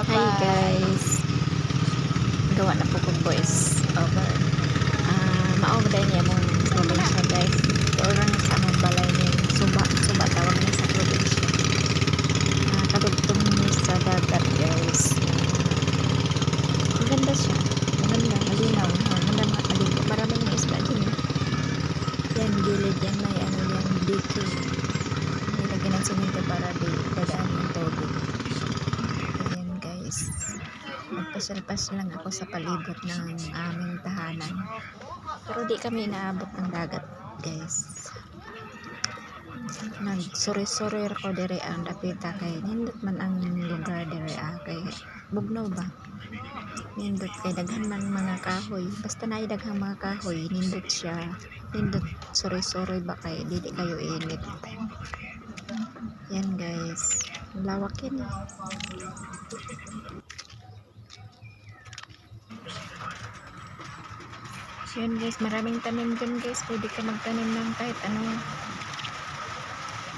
Hi guys, gawa na po kong voice over. Maugday niya mong probinsya guys. Orang sa among balay ni suba tawag niya sa probinsya. Kadugtong niya sa dagat guys. Maganda siya, maganda, malinaw, maganda mga kaligo. Maraming mga isda dyan. Yan gilid yan, may ano yan, dike. Nilagyan ng simento para di dadaan yung tubig. Nagpasyal-pasyal lang ako sa palibot ng aming tahanan, pero di kami inaabot ng dagat guys. Nagsuri-suri ko dire ang dapita kay nindot man ang lugar dire kay bugnaw ba, nindot kay daghan man mga kahoy, basta naay daghang mga kahoy nindot siya, nindot suri-suri ba kay dili kayo init. Yan guys, lawak yan eh. Yun guys, maraming tanim dyan guys. Pwede ka magtanim ng kahit ano.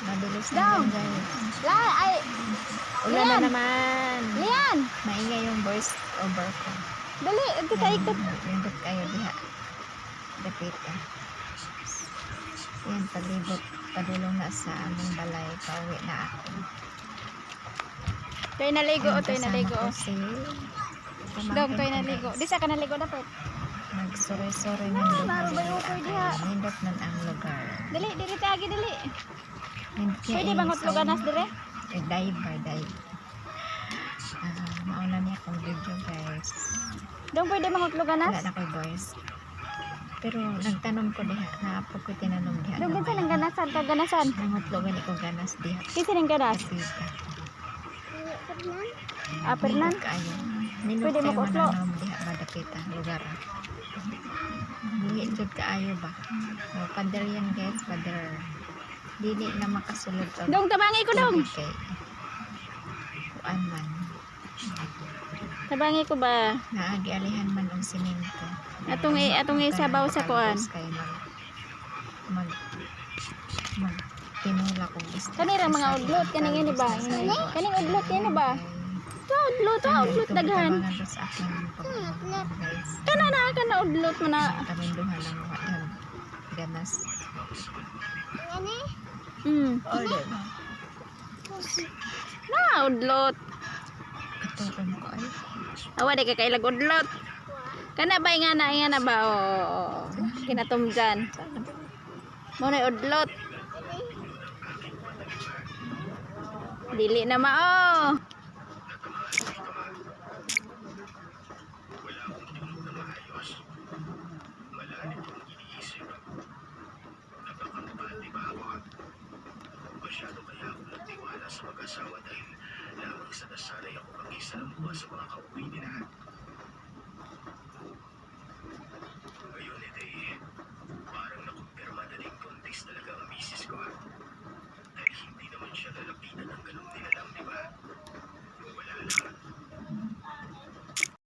Mabilis lang guys. Ulan na naman. Lian! Maingay yung voice over ko. Dali, kita ikot. Lindot kayo diha. Dapit ka. Yan, palibot. Padulong na sa aming balay. Pauwi na ako. Tayo naligo o, tayo Kasama naligo ko o. si Dong, tayo pamangkin ko, naligo. guys. Di sa ka naligo na po. Nagsuroy-suroy ng maro ba yung upoy diha? Nindot man ang lugar. Dali, dili tagi, dali. Hindi Pwede bang utloganas dire? Dive. Mauna niya akong video guys. Dong, pwede bang utloganas? Wala na ko'y voice. Pero nagtanong ko diha. Naapo ko tinanong diha. Dong, kinsa nang ganasan? Kaganasan? Nangutlogan ko ganas diha. Kinsa nang ganas? Kapita. Pernan? Kayo. Nindot Pwede kayo mo utlo. mananom diha. Madapita. Lugar. Buhi jud kaayo ba? O, pader yan guys. Pader. Dili na makasulod. Dong, tabangi ko dong. Kay kuan man. Tabangi ko ba? Naagialihan man ang simento. Atong isabaw sa kuan. Kay mag tinula kong isda. Kanira mga udlot, kaning ini ba? Kaning udlot yan ba? Udlot daghan. Sa akin guys. Kana na udlot mo na. Kami duha lang wadan. Ganas. Order. Na udlot. Ito ko ay. Awa di ka kailag udlot. Kana ba nga na ba o kinatumjan. Mo na udlot. Dili na mao. Masyado kaya ako nagtiwala sa mag-asawa dahil lamang sa nasanay ako mag-isa ng buwan sa mga kauwi nila. Ngayon parang nakumpirma na rin kontis talaga